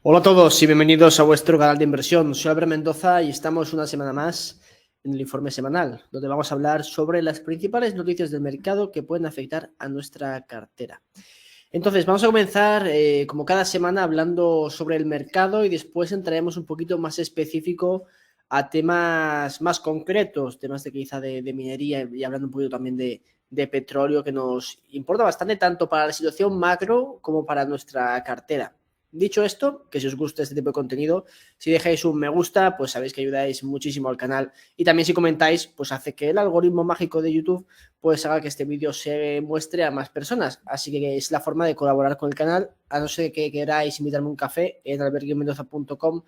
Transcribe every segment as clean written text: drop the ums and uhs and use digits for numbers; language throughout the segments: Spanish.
Hola a todos y bienvenidos a vuestro canal de inversión. Soy Albert Mendoza y estamos una semana más en el informe semanal, donde vamos a hablar sobre las principales noticias del mercado que pueden afectar a nuestra cartera. Entonces, vamos a comenzar como cada semana hablando sobre el mercado y después entraremos un poquito más específico a temas más concretos, temas de quizá de minería y hablando un poquito también de petróleo que nos importa bastante tanto para la situación macro como para nuestra cartera. Dicho esto, que si os gusta este tipo de contenido, si dejáis un me gusta, pues sabéis que ayudáis muchísimo al canal y también si comentáis, pues hace que el algoritmo mágico de YouTube pues haga que este vídeo se muestre a más personas. Así que es la forma de colaborar con el canal, a no ser que queráis invitarme a un café en alberguimendoza.com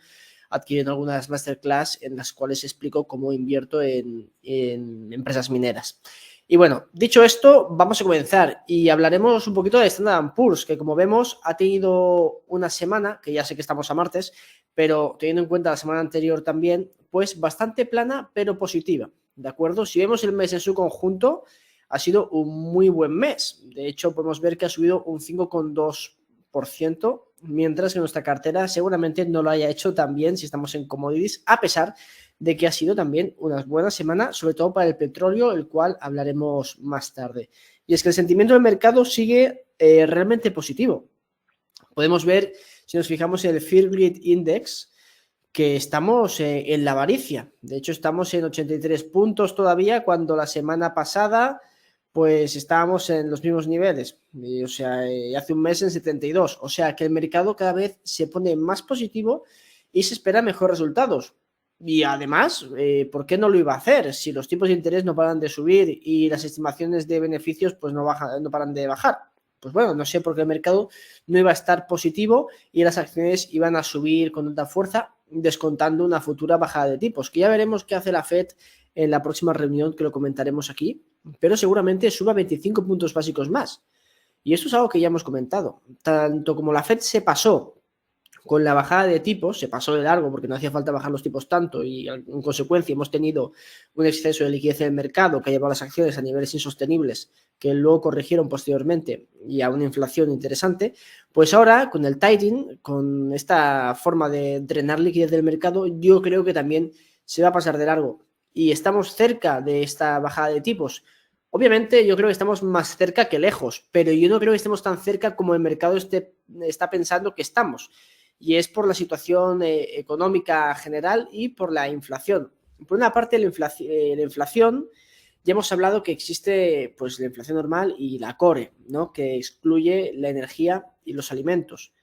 adquiriendo algunas masterclass en las cuales explico cómo invierto en empresas mineras. Y bueno, dicho esto, vamos a comenzar y hablaremos un poquito de Standard & Poor's, que como vemos ha tenido una semana, que ya sé que estamos a martes, pero teniendo en cuenta la semana anterior también, pues bastante plana pero positiva, ¿de acuerdo? Si vemos el mes en su conjunto, ha sido un muy buen mes. De hecho, podemos ver que ha subido un 5,2%, mientras que nuestra cartera seguramente no lo haya hecho tan bien si estamos en commodities, a pesar de que ha sido también una buena semana, sobre todo para el petróleo, el cual hablaremos más tarde. Y es que el sentimiento del mercado sigue realmente positivo. Podemos ver, si nos fijamos en el Fear Greed Index, que estamos en la avaricia. De hecho, estamos en 83 puntos todavía, cuando la semana pasada pues estábamos en los mismos niveles, o sea, hace un mes en 72. O sea, que el mercado cada vez se pone más positivo y se espera mejores resultados. Y además, ¿por qué no lo iba a hacer? Si los tipos de interés no paran de subir y las estimaciones de beneficios pues no paran de bajar. Pues bueno, no sé por qué el mercado no iba a estar positivo y las acciones iban a subir con tanta fuerza, descontando una futura bajada de tipos, que ya veremos qué hace la Fed en la próxima reunión, que lo comentaremos aquí, pero seguramente suba 25 puntos básicos más. Y esto es algo que ya hemos comentado. Tanto como la Fed se pasó con la bajada de tipos, se pasó de largo porque no hacía falta bajar los tipos tanto y en consecuencia hemos tenido un exceso de liquidez en el mercado que ha llevado las acciones a niveles insostenibles que luego corrigieron posteriormente y a una inflación interesante, pues ahora con el tightening, con esta forma de drenar liquidez del mercado, yo creo que también se va a pasar de largo y estamos cerca de esta bajada de tipos. Obviamente yo creo que estamos más cerca que lejos, pero yo no creo que estemos tan cerca como el mercado está pensando que estamos. Y es por la situación económica general y por la inflación. Por una parte, la inflación, ya hemos hablado que existe pues la inflación normal y la core, ¿no? Que excluye la energía y los alimentos.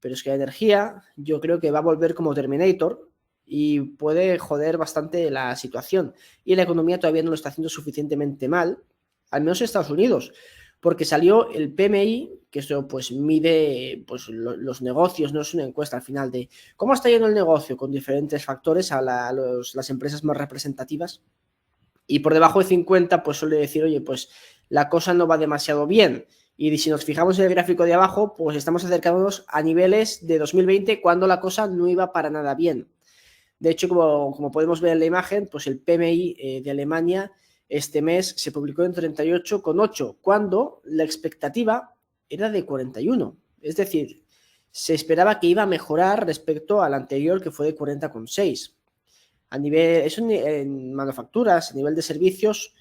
Pero es que la energía yo creo que va a volver como Terminator y puede joder bastante la situación. Y la economía todavía no lo está haciendo suficientemente mal, al menos en Estados Unidos, porque salió el PMI, que eso pues mide pues, los negocios, no es una encuesta al final de cómo está yendo el negocio con diferentes factores a las empresas más representativas, y por debajo de 50 pues suele decir, oye, pues la cosa no va demasiado bien. Y si nos fijamos en el gráfico de abajo, pues estamos acercándonos a niveles de 2020 cuando la cosa no iba para nada bien. De hecho, como podemos ver en la imagen, pues el PMI de Alemania este mes se publicó en 38,8, cuando la expectativa era de 41. Es decir, se esperaba que iba a mejorar respecto al anterior, que fue de 40,6. A nivel, eso en manufacturas, a nivel de servicios,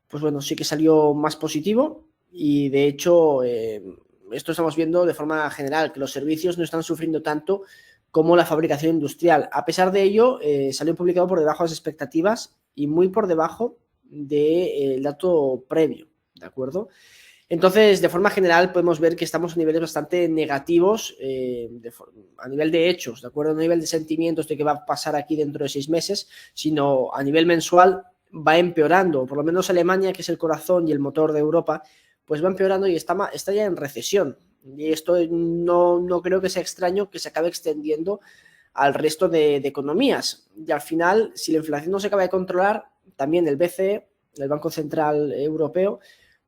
pues bueno, sí que salió más positivo y de hecho esto estamos viendo de forma general, que los servicios no están sufriendo tanto como la fabricación industrial. A pesar de ello, salió publicado por debajo de las expectativas y muy por debajo del dato previo, ¿de acuerdo? Entonces, de forma general, podemos ver que estamos a niveles bastante negativos a nivel de hechos, ¿de acuerdo? No a nivel de sentimientos de qué va a pasar aquí dentro de 6 meses, sino a nivel mensual va empeorando. Por lo menos Alemania, que es el corazón y el motor de Europa, pues va empeorando y está ya en recesión. Y esto no creo que sea extraño que se acabe extendiendo al resto de economías. Y al final, si la inflación no se acaba de controlar, también el BCE, el Banco Central Europeo,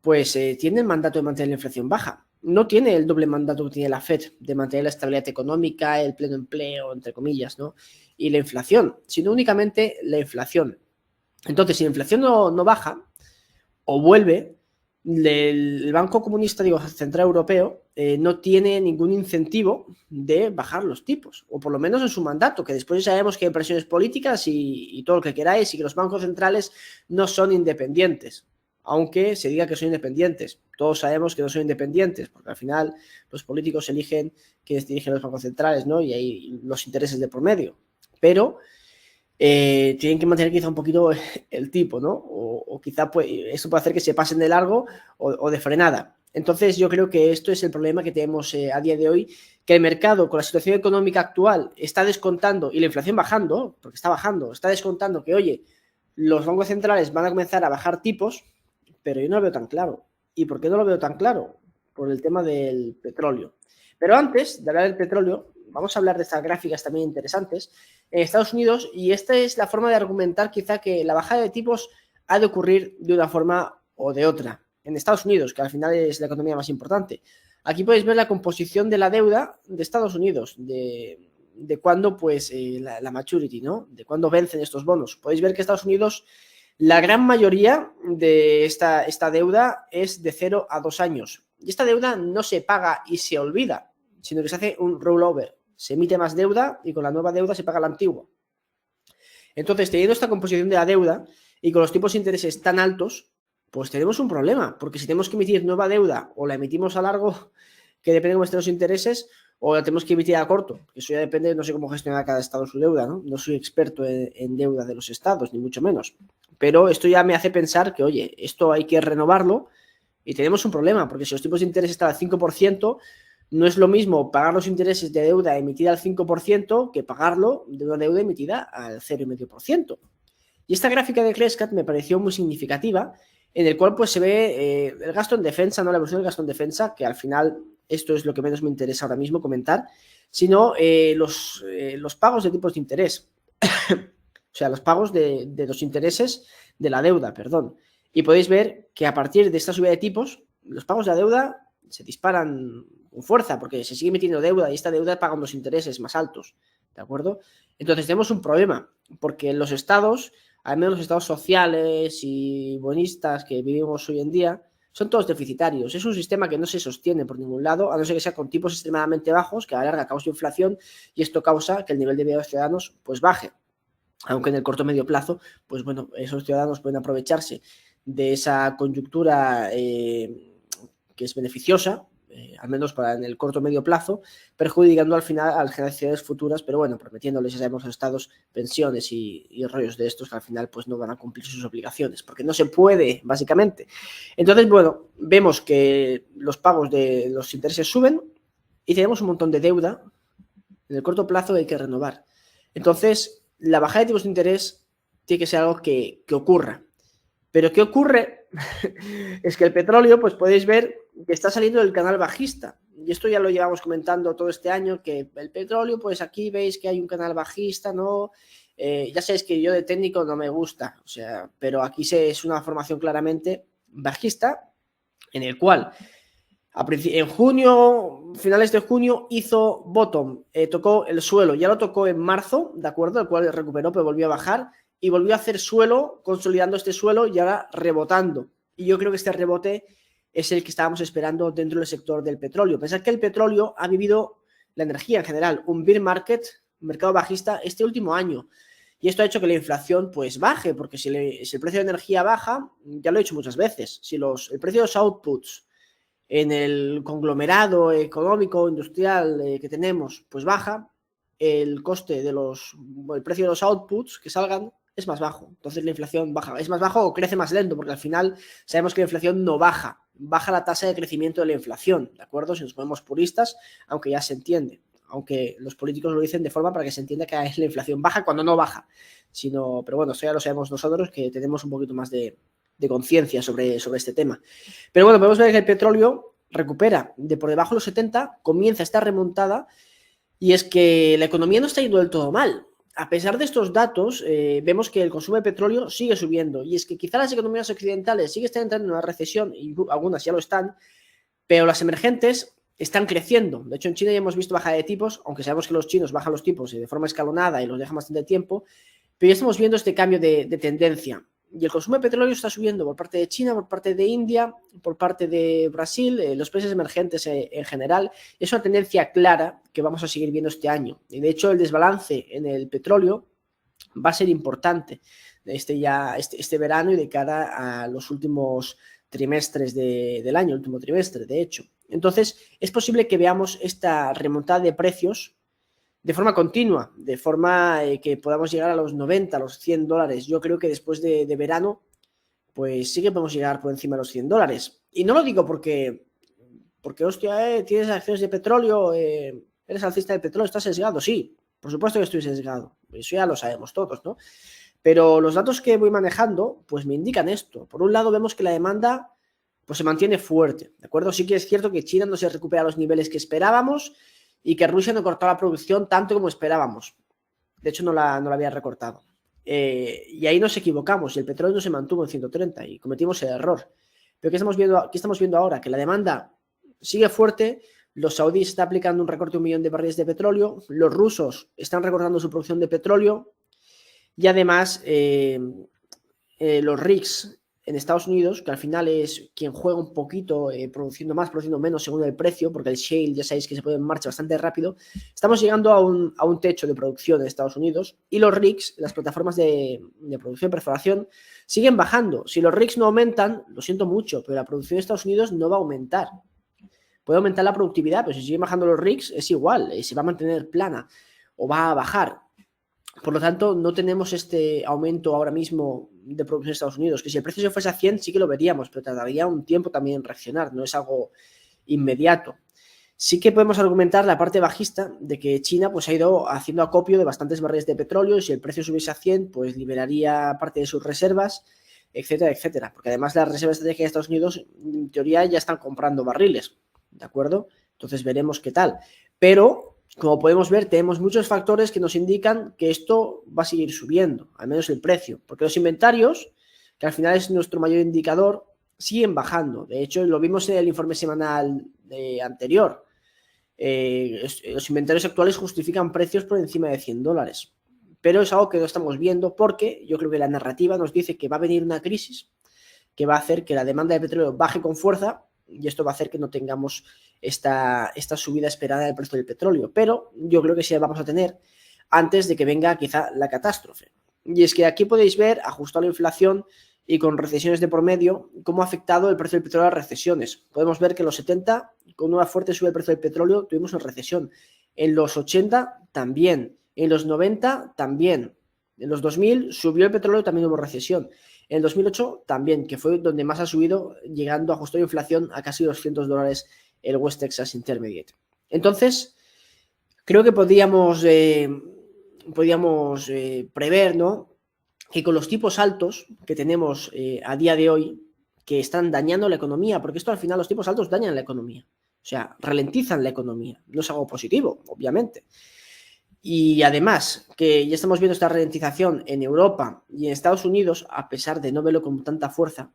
pues tiene el mandato de mantener la inflación baja. No tiene el doble mandato que tiene la Fed de mantener la estabilidad económica, el pleno empleo, entre comillas, ¿no? Y la inflación, sino únicamente la inflación. Entonces, si la inflación no baja o vuelve, el Banco Comunista, Central Europeo, no tiene ningún incentivo de bajar los tipos, o por lo menos en su mandato, que después sabemos que hay presiones políticas y todo lo que queráis, y que los bancos centrales no son independientes, aunque se diga que son independientes. Todos sabemos que no son independientes, porque al final los políticos eligen quienes dirigen los bancos centrales, ¿no? Y hay los intereses de por medio. Pero tienen que mantener quizá un poquito el tipo, ¿no? O quizá eso puede hacer que se pasen de largo o de frenada. Entonces yo creo que esto es el problema que tenemos a día de hoy, que el mercado con la situación económica actual está descontando, y la inflación bajando, porque está bajando, está descontando que, oye, los bancos centrales van a comenzar a bajar tipos, pero yo no lo veo tan claro. ¿Y por qué no lo veo tan claro? Por el tema del petróleo. Pero antes de hablar del petróleo, vamos a hablar de estas gráficas también interesantes. En Estados Unidos, y esta es la forma de argumentar quizá que la bajada de tipos ha de ocurrir de una forma o de otra. En Estados Unidos, que al final es la economía más importante. Aquí podéis ver la composición de la deuda de Estados Unidos, de cuándo, pues, la maturity, ¿no? De cuándo vencen estos bonos. Podéis ver que Estados Unidos, la gran mayoría de esta deuda es de 0 a 2 años. Y esta deuda no se paga y se olvida, sino que se hace un rollover. Se emite más deuda y con la nueva deuda se paga la antigua. Entonces, teniendo esta composición de la deuda y con los tipos de intereses tan altos, pues tenemos un problema, porque si tenemos que emitir nueva deuda o la emitimos a largo, que depende de nuestros intereses, o la tenemos que emitir a corto, que eso ya depende, no sé cómo gestionar cada estado su deuda, ¿no? No soy experto en deuda de los estados, ni mucho menos. Pero esto ya me hace pensar que, oye, esto hay que renovarlo y tenemos un problema, porque si los tipos de interés están al 5%, no es lo mismo pagar los intereses de deuda emitida al 5% que pagarlo de una deuda emitida al 0,5%. Y esta gráfica de Crescat me pareció muy significativa, en el cual pues se ve el gasto en defensa, no la evolución del gasto en defensa, que al final esto es lo que menos me interesa ahora mismo comentar, sino los pagos de tipos de interés. O sea, los pagos de los intereses de la deuda, perdón. Y podéis ver que a partir de esta subida de tipos, los pagos de la deuda se disparan con fuerza, porque se sigue metiendo deuda y esta deuda paga unos intereses más altos, ¿de acuerdo? Entonces tenemos un problema, porque los estados, al menos los estados sociales y buenistas que vivimos hoy en día, son todos deficitarios. Es un sistema que no se sostiene por ningún lado, a no ser que sea con tipos extremadamente bajos, que a la larga causa inflación, y esto causa que el nivel de vida de los ciudadanos pues baje. Aunque en el corto o medio plazo, pues bueno, esos ciudadanos pueden aprovecharse de esa coyuntura que es beneficiosa, al menos para en el corto o medio plazo, perjudicando al final a las generaciones futuras, pero bueno, prometiéndoles, ya sabemos, a los estados pensiones y rollos de estos que al final pues no van a cumplir sus obligaciones, porque no se puede, básicamente. Entonces, bueno, vemos que los pagos de los intereses suben y tenemos un montón de deuda en el corto plazo que hay que renovar. Entonces, la bajada de tipos de interés tiene que ser algo que ocurra. Pero ¿qué ocurre? Es que el petróleo, pues podéis ver que está saliendo del canal bajista. Y esto ya lo llevamos comentando todo este año, que el petróleo, pues aquí veis que hay un canal bajista, ¿no? Ya sabéis que yo de técnico no me gusta, o sea, pero aquí es una formación claramente bajista, en el cual en junio, finales de junio, hizo bottom, tocó el suelo, ya lo tocó en marzo, ¿de acuerdo? El cual recuperó, pero volvió a bajar y volvió a hacer suelo, consolidando este suelo y ahora rebotando. Y yo creo que este rebote es el que estábamos esperando dentro del sector del petróleo. Pensad que el petróleo ha vivido, la energía en general, un bear market, un mercado bajista, este último año. Y esto ha hecho que la inflación pues baje, porque si el precio de energía baja, ya lo he dicho muchas veces, si el precio de los outputs en el conglomerado económico, industrial que tenemos, pues baja, el coste el precio de los outputs que salgan es más bajo. Entonces la inflación baja. Es más bajo o crece más lento, porque al final sabemos que la inflación no baja. Baja la tasa de crecimiento de la inflación, ¿de acuerdo? Si nos ponemos puristas, aunque ya se entiende. Aunque los políticos lo dicen de forma para que se entienda que la inflación baja cuando no baja. Pero bueno, eso ya lo sabemos nosotros, que tenemos un poquito más de conciencia sobre este tema. Pero bueno, podemos ver que el petróleo recupera de por debajo de los 70, comienza esta remontada, y es que la economía no está yendo del todo mal. A pesar de estos datos, vemos que el consumo de petróleo sigue subiendo, y es que quizá las economías occidentales siguen entrando en una recesión, y algunas ya lo están, pero las emergentes están creciendo. De hecho, en China ya hemos visto bajada de tipos, aunque sabemos que los chinos bajan los tipos de forma escalonada y los dejan bastante tiempo, pero ya estamos viendo este cambio de tendencia. y el consumo de petróleo está subiendo por parte de China, por parte de India, por parte de Brasil, los países emergentes en general. Es una tendencia clara que vamos a seguir viendo este año. Y de hecho, el desbalance en el petróleo va a ser importante este verano y de cara a los últimos trimestres del año, el último trimestre, de hecho. Entonces, es posible que veamos esta remontada de precios de forma continua, de forma que podamos llegar a los 90, a los $100. Yo creo que después de verano, pues sí que podemos llegar por encima de los $100. Y no lo digo porque hostia, tienes acciones de petróleo, eres alcista de petróleo, estás sesgado. Sí, por supuesto que estoy sesgado. Eso ya lo sabemos todos, ¿no? Pero los datos que voy manejando, pues me indican esto. Por un lado, vemos que la demanda pues se mantiene fuerte, ¿de acuerdo? Sí que es cierto que China no se recupera a los niveles que esperábamos y que Rusia no cortó la producción tanto como esperábamos. De hecho, no la había recortado. Y ahí nos equivocamos y el petróleo no se mantuvo en 130 y cometimos el error. Pero ¿qué estamos viendo ahora? Que la demanda sigue fuerte, los saudíes están aplicando un recorte de 1 millón de barriles de petróleo, los rusos están recortando su producción de petróleo y además los rigs en Estados Unidos, que al final es quien juega un poquito, produciendo más, produciendo menos según el precio, porque el shale ya sabéis que se pone en marcha bastante rápido. Estamos llegando a un techo de producción en Estados Unidos y los rigs, las plataformas de producción y perforación, siguen bajando. Si los rigs no aumentan, lo siento mucho, pero la producción de Estados Unidos no va a aumentar. Puede aumentar la productividad, pero si siguen bajando los rigs es igual, se va a mantener plana o va a bajar. Por lo tanto, no tenemos este aumento ahora mismo de producción en Estados Unidos, que si el precio se fuese a 100 sí que lo veríamos, pero tardaría un tiempo también en reaccionar, no es algo inmediato. Sí que podemos argumentar la parte bajista de que China pues, ha ido haciendo acopio de bastantes barriles de petróleo y si el precio subiese a 100, pues liberaría parte de sus reservas, etcétera, etcétera. Porque además las reservas estratégicas de Estados Unidos, en teoría, ya están comprando barriles, ¿de acuerdo? Entonces veremos qué tal. Pero como podemos ver, tenemos muchos factores que nos indican que esto va a seguir subiendo, al menos el precio, porque los inventarios, que al final es nuestro mayor indicador, siguen bajando. De hecho, lo vimos en el informe semanal anterior. Los inventarios actuales justifican precios por encima de $100, pero es algo que no estamos viendo porque yo creo que la narrativa nos dice que va a venir una crisis que va a hacer que la demanda de petróleo baje con fuerza y esto va a hacer que no tengamos esta subida esperada del precio del petróleo, pero yo creo que sí la vamos a tener antes de que venga quizá la catástrofe. Y es que aquí podéis ver, ajustado a la inflación y con recesiones de por medio, cómo ha afectado el precio del petróleo a las recesiones. Podemos ver que en los 70, con una fuerte subida del precio del petróleo, tuvimos una recesión. En los 80 también, en los 90 también, en los 2000 subió el petróleo, también hubo recesión. En el 2008 también, que fue donde más ha subido, llegando a ajustar la inflación a casi $200 el West Texas Intermediate. Entonces, creo que podíamos prever, ¿no?, que con los tipos altos que tenemos a día de hoy, que están dañando la economía, porque esto al final los tipos altos dañan la economía, o sea, ralentizan la economía, no es algo positivo, obviamente. Y además, que ya estamos viendo esta ralentización en Europa y en Estados Unidos, a pesar de no verlo con tanta fuerza,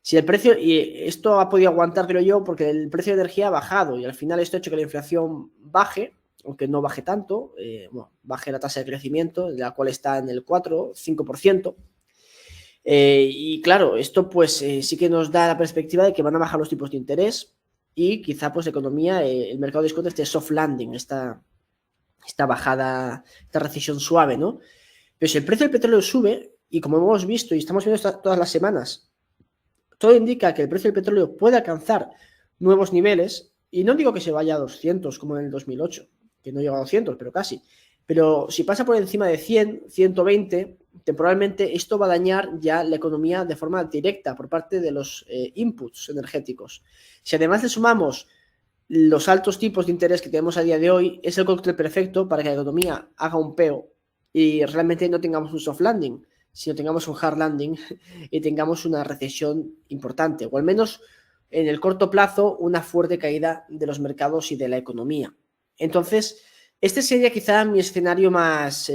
si el precio, y esto ha podido aguantar, creo yo, porque el precio de energía ha bajado y al final esto ha hecho que la inflación baje, aunque no baje tanto, baje la tasa de crecimiento, la cual está en el 4-5%. Y claro, esto pues sí que nos da la perspectiva de que van a bajar los tipos de interés y quizá pues la economía, el mercado de discute este soft landing, esta bajada, esta recesión suave, ¿no? Pero si el precio del petróleo sube, y como hemos visto y estamos viendo todas las semanas, todo indica que el precio del petróleo puede alcanzar nuevos niveles, y no digo que se vaya a 200 como en el 2008, que no llega a 200, pero casi. Pero si pasa por encima de 100, 120, temporalmente esto va a dañar ya la economía de forma directa por parte de los inputs energéticos. Si además le sumamos los altos tipos de interés que tenemos a día de hoy, es el cóctel perfecto para que la economía haga un peo y realmente no tengamos un soft landing, sino tengamos un hard landing y tengamos una recesión importante, o al menos en el corto plazo una fuerte caída de los mercados y de la economía. Entonces, este sería quizá mi escenario más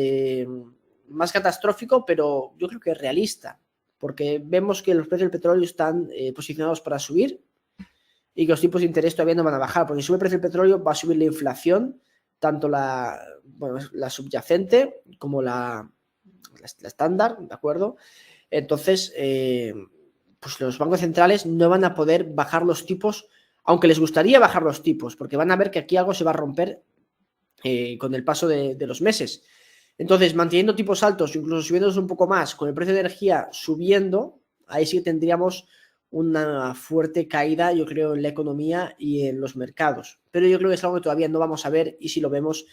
catastrófico, pero yo creo que realista, porque vemos que los precios del petróleo están posicionados para subir y que los tipos de interés todavía no van a bajar, porque si sube el precio del petróleo va a subir la inflación, tanto la subyacente como la estándar, ¿de acuerdo? Entonces, pues los bancos centrales no van a poder bajar los tipos, aunque les gustaría bajar los tipos, porque van a ver que aquí algo se va a romper con el paso de los meses. Entonces, manteniendo tipos altos, incluso subiéndolos un poco más, con el precio de energía subiendo, ahí sí que tendríamos una fuerte caída, yo creo, en la economía y en los mercados. Pero yo creo que es algo que todavía no vamos a ver, y si lo vemos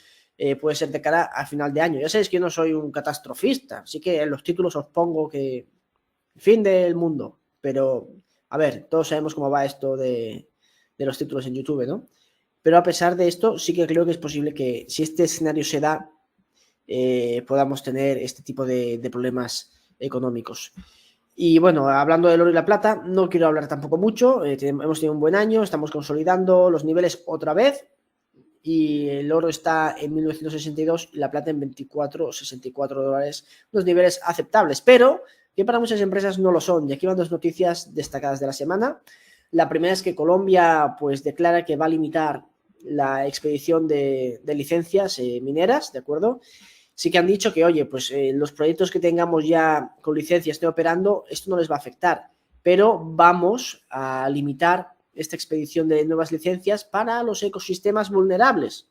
puede ser de cara a final de año. Ya sabéis que yo no soy un catastrofista, así que en los títulos os pongo que fin del mundo, pero a ver, todos sabemos cómo va esto de los títulos en YouTube, ¿no? Pero a pesar de esto, sí que creo que es posible que si este escenario se da, podamos tener este tipo de problemas económicos. Y bueno, hablando del oro y la plata, no quiero hablar tampoco mucho. Hemos tenido un buen año, estamos consolidando los niveles otra vez, y el oro está en 1962 y la plata en 24,64 dólares, unos niveles aceptables, pero que para muchas empresas no lo son. Y aquí van dos noticias destacadas de la semana. La primera es que Colombia pues declara que va a limitar la expedición de licencias mineras, ¿de acuerdo? Sí que han dicho que, oye, pues los proyectos que tengamos ya con licencia estén operando, esto no les va a afectar, pero vamos a limitar esta expedición de nuevas licencias para los ecosistemas vulnerables.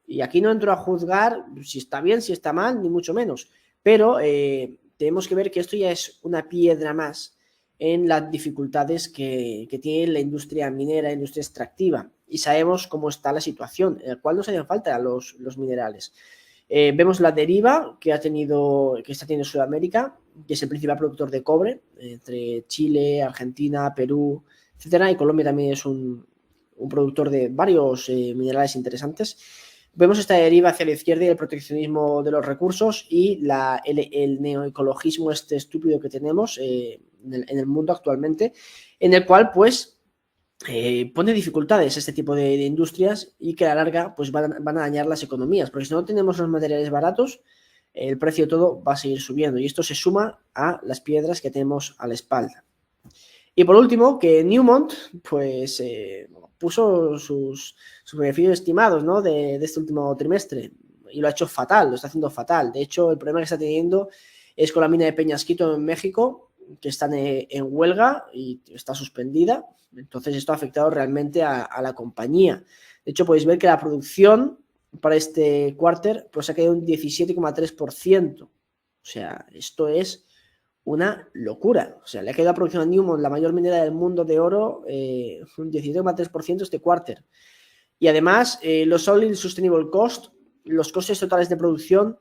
Y aquí no entro a juzgar si está bien, si está mal, ni mucho menos, pero tenemos que ver que esto ya es una piedra más en las dificultades que tiene la industria minera, la industria extractiva, y sabemos cómo está la situación, en la cual nos hacen falta los minerales. Vemos la deriva que está teniendo Sudamérica, que es el principal productor de cobre, entre Chile, Argentina, Perú, etcétera, y Colombia también es un productor de varios minerales interesantes. Vemos esta deriva hacia la izquierda y el proteccionismo de los recursos y el neoecologismo este estúpido que tenemos en el mundo actualmente, en el cual pues pone dificultades a este tipo de industrias, y que a la larga pues van a dañar las economías, porque si no tenemos los materiales baratos, el precio de todo va a seguir subiendo, y esto se suma a las piedras que tenemos a la espalda. Y por último, que Newmont pues puso sus beneficios estimados, ¿no?, de este último trimestre, y lo ha hecho fatal, lo está haciendo fatal. De hecho, el problema que está teniendo es con la mina de Peñasquito en México, que están en huelga y está suspendida. Entonces esto ha afectado realmente a la compañía. De hecho, podéis ver que la producción para este quarter pues ha caído un 17,3%. O sea, esto es una locura. O sea, le ha caído la producción a Newmont, la mayor minera del mundo de oro, un 17,3% este quarter. Y además, los All-in Sustainable Cost, los costes totales de producción,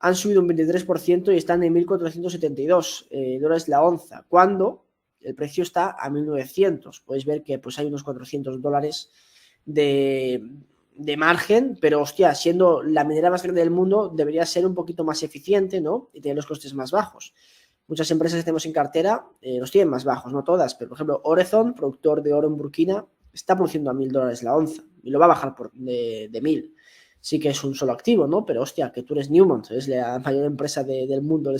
han subido un 23% y están en 1.472 dólares la onza, cuando el precio está a 1.900. Podéis ver que pues hay unos 400 dólares de margen, pero hostia, siendo la minera más grande del mundo, debería ser un poquito más eficiente, ¿no?, y tener los costes más bajos. Muchas empresas que tenemos en cartera los tienen más bajos, no todas, pero por ejemplo Orezon, productor de oro en Burkina, está produciendo a 1.000 dólares la onza y lo va a bajar de 1.000. Sí que es un solo activo, ¿no? Pero hostia, que tú eres Newmont, es la mayor empresa del mundo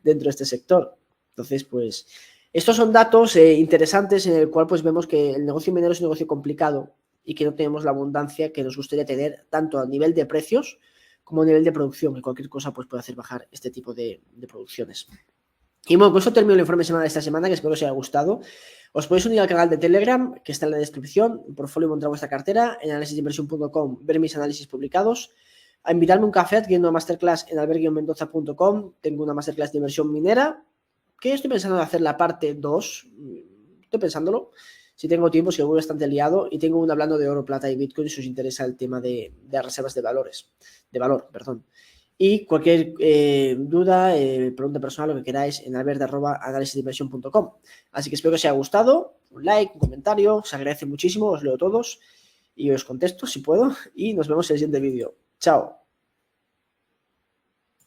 dentro de este sector. Entonces, pues, estos son datos interesantes, en el cual pues vemos que el negocio minero es un negocio complicado y que no tenemos la abundancia que nos gustaría tener, tanto a nivel de precios como a nivel de producción, que cualquier cosa pues puede hacer bajar este tipo de producciones. Y bueno, con eso termino el informe semanal de esta semana, que espero que os haya gustado. Os podéis unir al canal de Telegram, que está en la descripción, en Portfolio Montar Vuestra Cartera, en análisisdeinversión.com, ver mis análisis publicados, a invitarme a un café adquiriendo una masterclass en alberguionmendoza.com. Tengo una masterclass de inversión minera, que estoy pensando en hacer la parte 2, estoy pensándolo, si tengo tiempo, si voy bastante liado, y tengo una hablando de oro, plata y bitcoin, si os interesa el tema de reservas de valor. Y cualquier duda, pregunta personal, lo que queráis, en albert@análisisdeinversión.com. Así que espero que os haya gustado. Un like, un comentario, os agradece muchísimo, os leo todos y os contesto si puedo. Y nos vemos en el siguiente vídeo. Chao.